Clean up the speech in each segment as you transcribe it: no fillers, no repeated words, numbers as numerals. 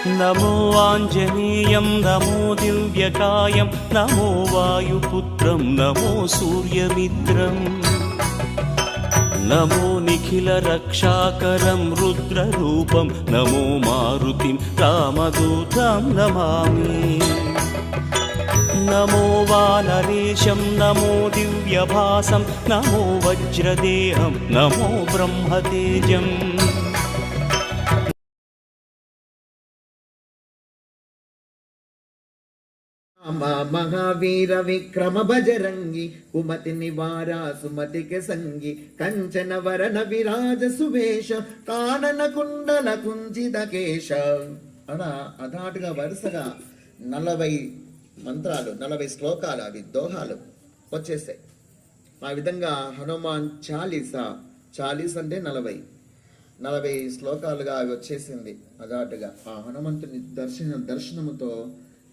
नमो आञ्जनेयं नमो दिव्यकायं नमो वायुपुत्रं नमो सूर्यमित्रम् नमो निखिलरक्षाकरं रुद्ररूपं नमो मारुतिं रामदूतं नमामि नमो वानरेशं नमो दिव्यभासं नमो वज्रदेहं नमो ब्रह्मतेजम् महावीर विक्रम बजरंगी कुमति निवारा सुमति के संगी कंचन वरण विराज सुवेश कानन कुंडल कुंजित केश అలా అదాటుగా వరుసగా 40 మంత్రాలు 40 శ్లోకాలు అవి దోహాలు వచ్చేసాయి. ఆ విధంగా హనుమాన్ చాలీసా అంటే 40 శ్లోకాలుగా అవి వచ్చేసింది. అదాటుగా ఆ హనుమంతుని దర్శనముతో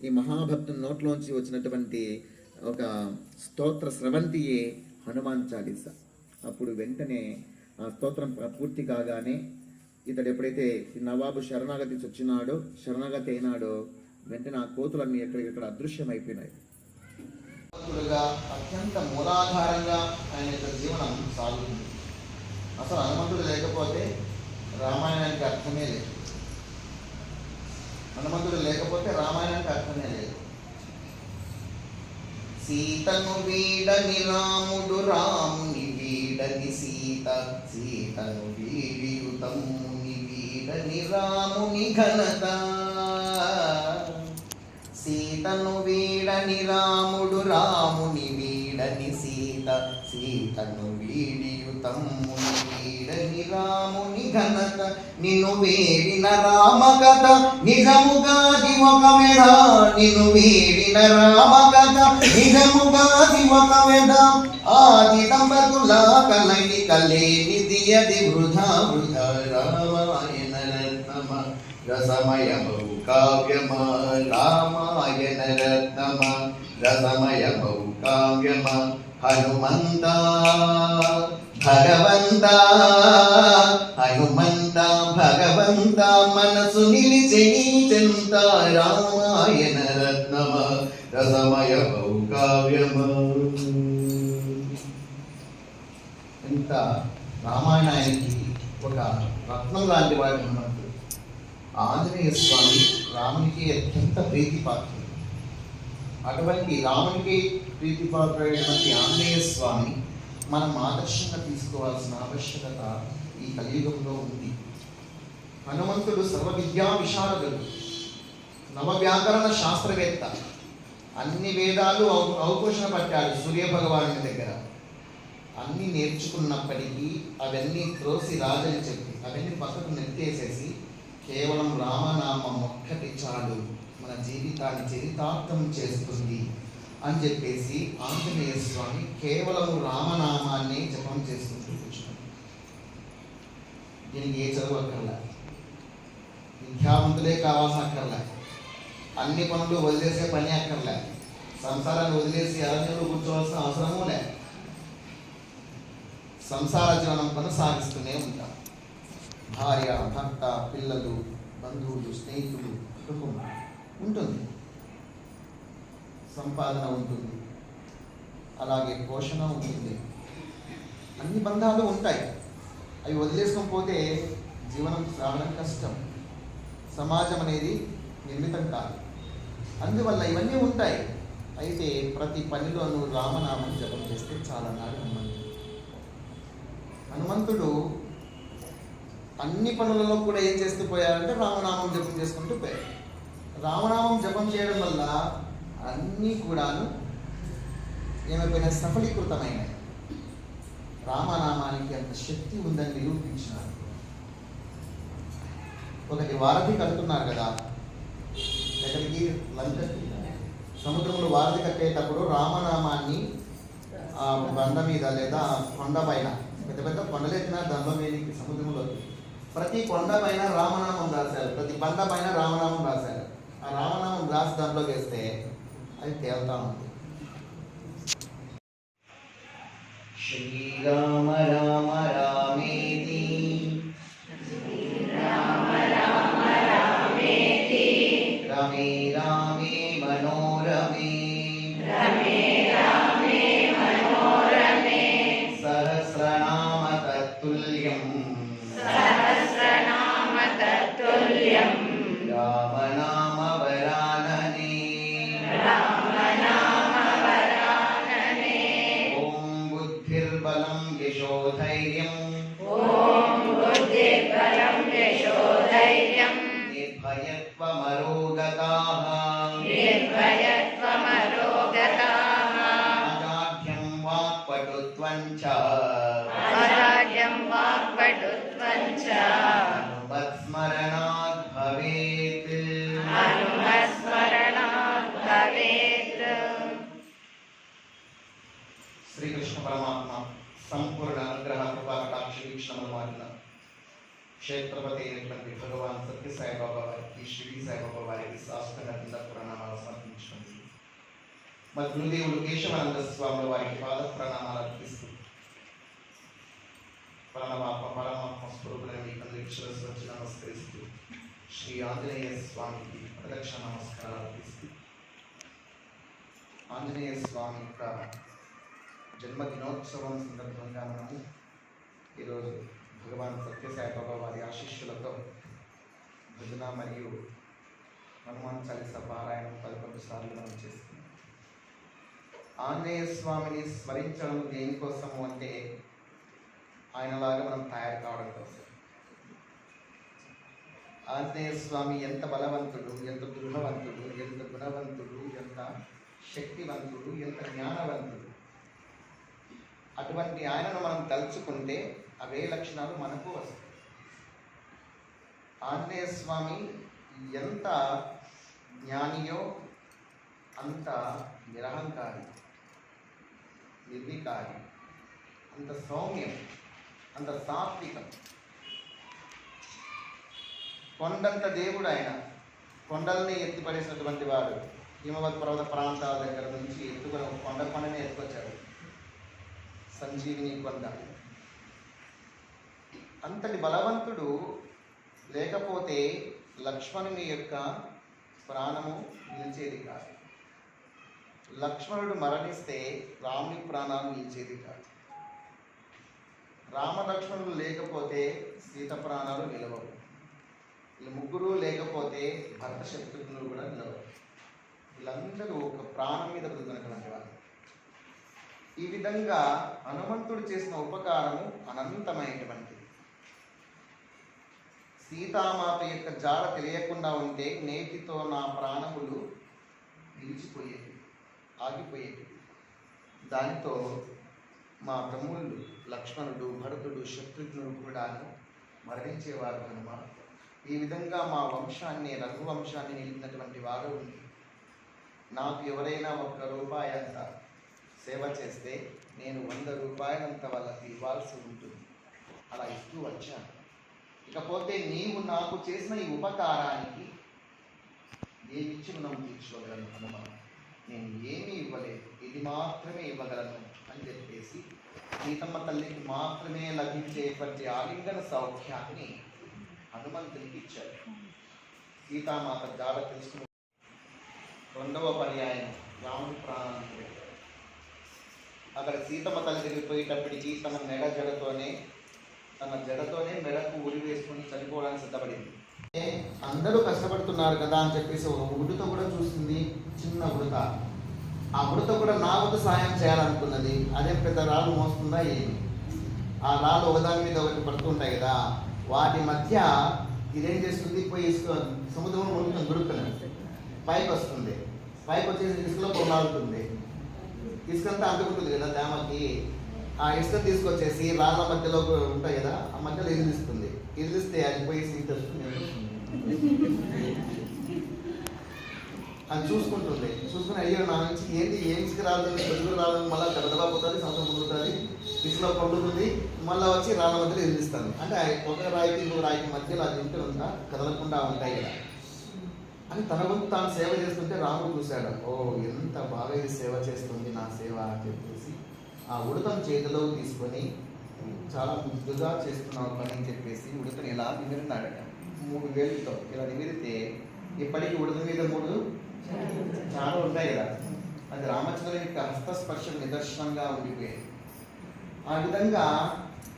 ఈ మహాభక్తుని నోట్లోంచి వచ్చినటువంటి ఒక స్తోత్ర స్రవంతియే హనుమాన్ చాలీసా. అప్పుడు వెంటనే ఆ స్తోత్రం పూర్తి కాగానే ఇతడు ఎప్పుడైతే నవాబు శరణాగతి అయినాడో వెంటనే ఆ కోతులన్నీ ఎక్కడికెక్కడ అదృశ్యమైపోయినాయి. అత్యంత మూలాధారంగా ఆయన యొక్క జీవనం సాగుతుంది. అసలు హనుమంతుడు లేకపోతే రామాయణానికి అర్థమే లేదు. హనుమంతుడు లేకపోతే రామాయణానికి అర్థమే లేదు. సీతను వీడని రాముడు రాముని వీడని సీత సీతను వీడియుతముని వీడని రాముని ఘనత సీతను వీడని రాముడు రాముని వీడని సీత సీతను వీడియుతముని వీడని రాముని ఘనత నిన్ను వీడిన రామ కథ నిజముగాది ఒక వేద నిన్ను వీడిన రామ కథ నిజముగాది ఒక వేద ఆది దంపతుల కలయిక లేనిది అది వృధా వృధా రామాయణ రత్నమ రసమయ బహు కావ్యమ రామాయణ రత్నమ రసమయ బహు కావ్యమ హనుమంత భగవంత హనుమంత భగవంత మనసు నిలిచి చెంత రామాయణ రత్నమ రసమయ బహు కావ్యమ. ఇంత రామాయణానికి ఒక రత్నం లాంటి వాడు హనుమంతుడు. ఆంజనేయ స్వామి రామునికి అత్యంత ప్రీతిపాత్రుడు. అటువంటి రామునికి ప్రీతిపాత్రుడైనటువంటి ఆంజనేయ స్వామి మనం ఆదర్శంగా తీసుకోవాల్సిన ఆవశ్యకత ఈ కలియుగంలో ఉంది. హనుమంతుడు సర్వ విద్యా విశారదుడు, నవవ్యాకరణ శాస్త్రవేత్త. అన్ని వేదాలు అవపోషణ పట్టాడు సూర్య భగవానుని దగ్గర. అన్నీ నేర్చుకున్నప్పటికీ అవన్నీ త్రోసి రాజని చెప్పి అవన్నీ పక్కకు నెత్తేసేసి కేవలం రామనామం ఒక్కటి చాలు మన జీవితాన్ని చరితార్థం చేస్తుంది అని చెప్పేసి ఆంజనేయ స్వామి కేవలం రామనామాన్ని జపం చేసుకుంటూ కూర్చున్నాడు. దీనికి ఏ చదువు అక్కర్లే, విద్యావంతులే కావాల్సిన అక్కర్లే, అన్ని పనులు వదిలేసే పని అక్కర్లే, సంసారాన్ని వదిలేసి అరణ్యంలో కూర్చోవలసిన అవసరమూ లే. సంసార జీవనం కొనసాగిస్తూనే ఉంటాం. భార్య, భర్త, పిల్లలు, బంధువులు, స్నేహితులు, కుటుంబం ఉంటుంది, సంపాదన ఉంటుంది, అలాగే పోషణ ఉంటుంది, అన్ని బంధాలు ఉంటాయి. అవి వదిలేసుకొని పోతే జీవనం సాగడం కష్టం. సమాజం అనేది నిర్మితం కాదు. అందువల్ల ఇవన్నీ ఉంటాయి. అయితే ప్రతి పనిలోనూ రామనామం జపం చేస్తే చాలా నాడు హనుమంతుడు అన్ని పనులలో కూడా ఏం చేస్తూ పోయారంటే రామనామం జపం చేసుకుంటూ పోయారు. రామనామం జపం చేయడం వల్ల అన్నీ కూడాను ఏమైపోయినా సఫలీకృతమైనాయి. రామనామానికి అంత శక్తి ఉందని నిరూపించినారు. ఒకటి వారధి కడుతున్నారు కదా, ఎక్కడికి? లంకకి. సముద్రంలో వారధి కట్టేటప్పుడు రామనామాన్ని ఆ బండ మీద లేదా కొండ పైన, పెద్ద పెద్ద కొండలెత్తిన దండం మీదకి సముద్రంలోకి, ప్రతి కొండ పైన రామనామం రాశారు, ప్రతి బండ పైన రామనామం రాశారు. ఆ రామనామం రాసి దాంట్లోకి వేస్తే అది తేలుతా ఉంది. శ్రీరామ రామ రామేతి శ్రీరామ రామ రామేతి रमे रामे मनोरमे सहस्रनाम तत्तुल्यम् राम नाम वरानने ॐ बुद्धिर्बलं यशोधैर्यम् निर्भयत्वमरोगताः अजाढ्यं वाक्पटुत्वं च हनुमत्स्मरणात् भवेत् శ్రీకృష్ణ పరమాత్మ సంపూర్ణ అనుగ్రహ కృపా కటాక్ష వీక్షణముల మారిన క్షేత్రపతి అయినటువంటి భగవాన్ సత్యసాయి బాబా వారికి షిరిడి సాయిబాబా వారికి శాస్త్రంగా కింద ప్రణామాలు సమర్పించుకుంది. మరి గురుదేవుడు కేశవానంద స్వాముల వారికి పాద ప్రణామాలు అర్పిస్తూ పరమాత్మ స్వరూపులైన మీకు అందరికీ శిరస్సు వచ్చి నమస్కరిస్తూ శ్రీ ఆంజనేయ స్వామికి ప్రదక్షిణ నమస్కారాలు అర్పిస్తూ ఆంజనేయ స్వామి యొక్క జన్మదినోత్సవం సందర్భంగా మనము ఈరోజు భగవాన్ సత్యసాయి బాబా వారి ఆశీస్సులతో భజన మరియు హనుమాన్ చాలీసా పారాయణం 11 సార్లు మనం చేస్తున్నాం. ఆంజనేయ స్వామిని స్మరించడం దేనికోసము అంటే ఆయనలాగా మనం తయారు కావడం కోసం. ఆంజనేయ స్వామి ఎంత బలవంతుడు, ఎంత దృఢవంతుడు, ఎంత గుణవంతుడు, ఎంత శక్తివంతుడు, ఎంత జ్ఞానవంతుడు. అటువంటి ఆయనను మనం తలుచుకుంటే అవే లక్షణాలు మనకు వస్తాయి. ఆంజనేయ స్వామి ఎంత జ్ఞానియో అంత నిరహంకారి, నిర్వికారి, అంత సౌమ్యం, అంత సాత్వికం. కొండంత దేవుడు ఆయన. కొండల్ని ఎత్తిపడేసినటువంటి వాడు. హిమవత్ పర్వత ప్రాంతాల దగ్గర నుంచి ఎత్తుకొని కొండనే ఎత్తుకొచ్చాడు. సంజీవిని కొండ. అంతటి బలవంతుడు లేకపోతే లక్ష్మణుని యొక్క ప్రాణము నిలిచేది కాదు. లక్ష్మణుడు మరణిస్తే రాముని ప్రాణాలు నిలిచేది కాదు. రామలక్ష్మణులు లేకపోతే సీత ప్రాణాలు నిలవవు. వీళ్ళు ముగ్గురు లేకపోతే భరత శత్రుఘ్నులు కూడా నిలవవు. వీళ్ళందరూ ఒక ప్రాణం మీద బతుకున్నటువంటి వారు. ఈ విధంగా హనుమంతుడు చేసిన ఉపకారము అనంతమైనటువంటిది. సీతామాత యొక్క జాడ తెలియకుండా ఉంటే నేటితో నా ప్రాణములు నిలిచిపోయేవి, ఆగిపోయేవి. దానితో మా తమ్ముళ్ళు లక్ష్మణుడు, భరతుడు, శత్రుఘ్నుడు కూడా మరణించేవారు హనుమ. ఈ విధంగా మా వంశాన్ని, రఘువంశాన్ని నిలిపినటువంటి వారు ఉంది. నాకు ఎవరైనా 1 రూపాయి అంత సేవ చేస్తే నేను 100 రూపాయలంత వాళ్ళకి ఇవ్వాల్సి ఉంటుంది. అలా ఇస్తూ వచ్చాను. ఇకపోతే నీవు నాకు చేసిన ఈ ఉపకారానికి ఏమిచ్చి మనం తీర్చుకోగలను హనుమ? నేను ఏమీ ఇవ్వలేదు, ఇది మాత్రమే ఇవ్వగలను అని చెప్పేసి సీతమ్మ తల్లికి మాత్రమే లభించేటువంటి ఆలింగన సౌఖ్యాన్ని హనుమంతునికి ఇచ్చాడు. సీతామాత జాడ తెలుసుకుని 2వ పర్యాయం రాముడి ప్రాణానికి పెట్టాడు. అక్కడ సీతమ్మ తల్లి దగ్గరికి పోయేటప్పటికి తన జడతోనే మెడకు ఉరి వేసుకొని చనిపోవడానికి సిద్ధపడింది. అందరూ కష్టపడుతున్నారు కదా అని చెప్పేసి ఒక ఉడత కూడా చూసింది, చిన్న ఉడత. ఆ ఉడత కూడా నా వద్ద సాయం చేయాలనుకున్నది. అదే పెద్ద రాళ్ళు మోస్తుందా ఏమి? ఆ రాళ్ళు ఒకదాని మీద ఒకటి పడుతుంటాయి కదా, వాటి మధ్య ఇదేం చేస్తుంది, పోయి సముద్రంలో మునుగుతుంది, గురుకుని పైకి వస్తుంది. పైకి వచ్చేసి ఇసుకలో పొన్నాడుతుంది. ఇసుకంతా అందుకుంటుంది కదా తేమకి. ఆ ఇసుక తీసుకొచ్చేసి రాళ్ళ మధ్యలో ఉంటాయి కదా, ఆ మధ్యలో ఇదిలిస్తుంది. ఇదిలిస్తే అది పోయి సీత అది చూసుకుంటుంది. చూసుకుని అయ్యో నా నుంచి ఏంటి, ఏం ఇసుక రాలేదు, పెద్దలు రాలేదు, మళ్ళీ దడదలా పోతుంది, సంవత్సరం పొందుతుంది, ఇసుకలో పండుతుంది, మళ్ళీ వచ్చి రాళ్ళ మధ్యలో ఇదిలిస్తాను. అంటే ఒక రాయికి ఇంకొక రాయికి మధ్యలో అది ఉంటే ఉంటా కదలకుండా ఉంటాయి కదా అని తన వంతు తాను సేవ చేస్తుంటే రాముడు చూశాడు. ఓ ఎంత బాగా ఇది సేవ చేస్తుంది నా సేవ అని చెప్పేసి ఆ ఉడతను చేతిలో తీసుకొని చాలా ముద్దుగా చేస్తున్నావు పని అని చెప్పేసి ఉడతను ఇలా నిమిరినాడట. 3 వేలుతో ఇలా నిమిరితే ఇప్పటికీ ఉడత మీద 3 చాలా ఉంటాయి కదా. అది రామచంద్రుని యొక్క హస్తస్పర్శకు నిదర్శనంగా ఉండిపోయేది. ఆ విధంగా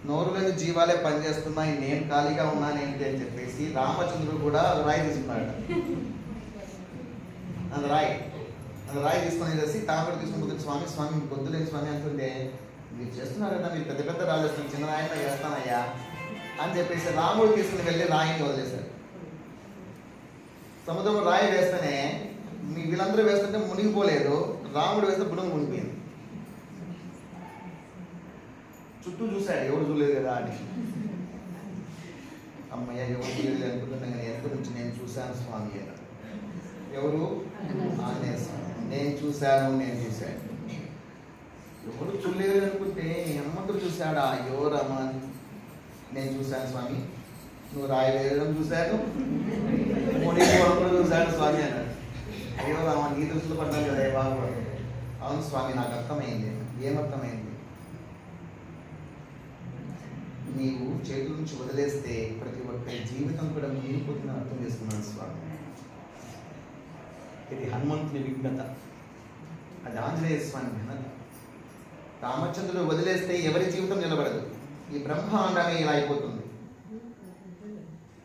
నోరు లేని జీవాలే పనిచేస్తున్నాయి, నేను ఖాళీగా ఉన్నానేంటి అని చెప్పేసి రామచంద్రుడు కూడా రాయి తీసుకున్నాడు. అది రాయి తీసుకొని చేసి తామర తీసుకుని స్వామి స్వామి పొద్దులేని స్వామి అంటుంటే, మీరు చేస్తున్నారు కదా, మీరు పెద్ద పెద్ద రాళ్ళు వేస్తాను, చిన్న రాయినా చేస్తానయ్యా అని చెప్పేసి రాముడు తీసుకుని వెళ్ళి రాయిని వదిలేశారు. సముద్రం రాయి వేస్తేనే వీళ్ళందరూ వేస్తుంటే మునిగిపోలేదు, రాముడు వేస్తే బుడుగు మునిగిపోయింది. చుట్టూ చూశాడు, ఎవరు చూడలేదు కదా అని. అమ్మయ్య ఎవరు చూడలేదు అనుకుంటున్నా కానీ వెనక నుంచి నేను చూశాను స్వామి అన్నాడు. ఎవరు? ఆంజనేయ స్వామి. నేను చూశాను. ఎవరు చూడలేదు అనుకుంటే హనుమంతుడు చూశాడా? అయ్యో రామ, నేను చూశాను స్వామి, నువ్వు రాయి వేయడం చూశాను, మునిగిపోవడం కూడా చూశాడు స్వామి అన్నాడు. అయ్యో రామ, నీ దృష్టిలో పడ్డాను కదా బాబు. అవును స్వామి, నాకు అర్థమైంది. ఏమర్థమైంది? నీవు చేతుల నుంచి వదిలేస్తే ప్రతి ఒక్కరి జీవితం కూడా మునిగిపోతుందని అర్థం చేసుకున్నాను స్వామి. ఇది హనుమంతుని విఘ్నత, అది ఆంజనేయ స్వామి ఘనత. రామచంద్రుడు వదిలేస్తే ఎవరి జీవితం నిలబడదు. ఈ బ్రహ్మాండమే ఇలా అయిపోతుంది,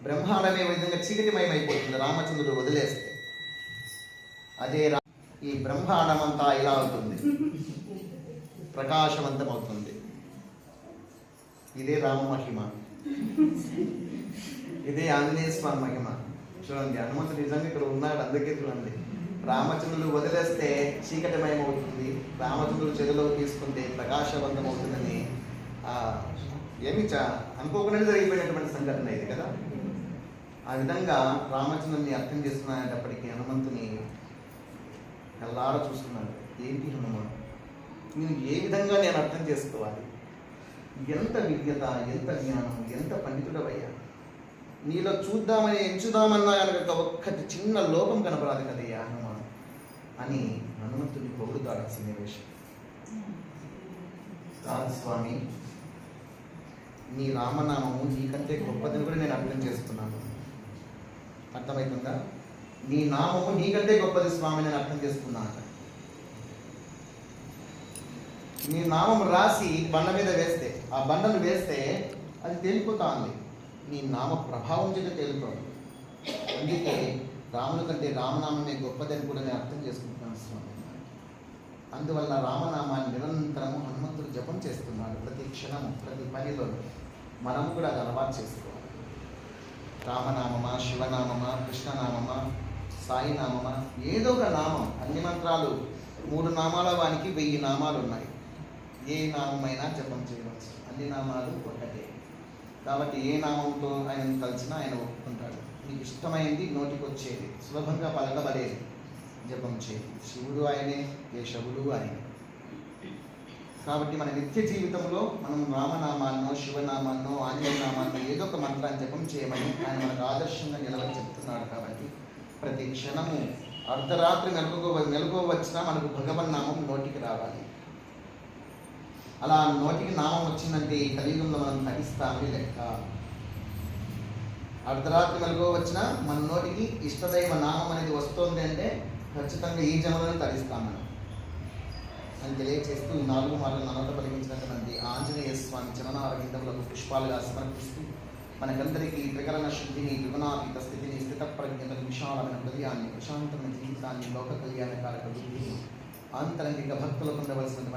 బ్రహ్మాండమే విధంగా చీకటిమయం అయిపోతుంది రామచంద్రుడు వదిలేస్తే. అదే ఈ బ్రహ్మాండం అంతా ఇలా అవుతుంది, ప్రకాశవంతం అవుతుంది. ఇదే రామ మహిమ, ఇదే ఆంజనేయ స్వామి మహిమ. చూడండి, హనుమంతుడు నిజంగా ఇక్కడ ఉన్నాడు. అందుకే చూడండి, రామచంద్రుడు వదిలేస్తే చీకటిమయం అవుతుంది, రామచంద్రుడు చెరువులో తీసుకుంటే ప్రకాశవంతం అవుతుందని ఏమి అనుకోకుండా జరిగిపోయినటువంటి సంఘటన ఇది కదా. ఆ విధంగా రామచంద్రుని అర్థం చేసుకునేటప్పటికీ హనుమంతుని కళ్ళారా చూస్తున్నాడు. ఏంటి హనుమాన్, నేను ఏ విధంగా నేను అర్థం చేసుకోవాలి? ఎంత విజ్ఞత, ఎంత జ్ఞానం, ఎంత పండితుడవయ్యా. నీలో చూద్దామని ఎంచుదామన్నా కనుక ఒక్కటి చిన్న లోపం కనపరాదు కదయ్యా హనుమాన్ అని హనుమంతుడిని పొగుడుతాడు ఆ సన్నివేశం. కాదు స్వామి, నీ రామనామము నీకంటే గొప్పదని కూడా నేను అర్థం చేసుకున్నాను. అర్థమవుతుందా? నీ నామము నీకంటే గొప్పది స్వామి నేను అర్థం చేసుకున్నాను. నీ నామం రాసి బండ మీద వేస్తే, ఆ బండను వేస్తే అది తేలిపోతా ఉంది. నీ నామ ప్రభావం చేత తేలుతోంది. అందుకే రాముని కంటే రామనామమే గొప్పదని కూడా నేను అర్థం చేసుకుంటున్నాను స్వామి. అందువల్ల రామనామాన్ని నిరంతరము హనుమంతుడు జపం చేస్తున్నాడు. ప్రతి క్షణము, ప్రతి పనిలో మనము కూడా అది అలవాటు చేసుకోవాలి. రామనామమా, శివనామమా, కృష్ణనామమా, సాయినామమా, ఏదో ఒక నామం. అన్ని మంత్రాలు 3 నామాల వానికి 1000 నామాలు ఉన్నాయి. ఏ నామమైనా జపం చేయవచ్చు. అన్ని నామాలు ఒకటే కాబట్టి ఏ నామంతో ఆయన కలిసినా ఆయన ఒప్పుకుంటాడు. మీకు ఇష్టమైంది నోటికి వచ్చేది, సులభంగా పలకబడేది జపం చేయండి. శివుడు ఆయనే, కేశవుడు ఆయనే. కాబట్టి మన నిత్య జీవితంలో మనం రామనామాన్నో, శివనామాన్నో, ఆంజనేయ నామాన్నో ఏదో ఒక మంత్రాన్ని జపం చేయమని ఆయన మనకు ఆదర్శంగా నిలవని చెప్తున్నాడు. కాబట్టి ప్రతి క్షణము అర్ధరాత్రి మెలకువ వచ్చినా మనకు భగవన్ నామం నోటికి రావాలి. అలా నోటికి నామం వచ్చిందంటే ఈ కలియుగంలో మనం తగిస్తామని లెక్క. అర్ధరాత్రి మెలకువ వచ్చినా మన నోటికి ఇష్టదైవ నామం అనేది వస్తుంది అంటే ఖచ్చితంగా ఈ జన్మలో తరిస్తాం మనం అని తెలియచేస్తూ ఈ 4 మాటలు నన్నట పలికించినటువంటి ఆంజనేయ స్వామి చరణారవిందములకు పుష్పాలుగా సమర్పిస్తూ మనకందరికీ త్రికరణ శుద్ధిని, త్రిగుణాతీత స్థితిని, స్థిత ప్రజ్ఞతను, విశాలమైన హృదయాన్ని, ప్రశాంతమైన జీవితాన్ని, లోక కళ్యాణకారక బుద్ధిని, ఆంతరంగిక భక్తులకు ఉండవలసినటువంటి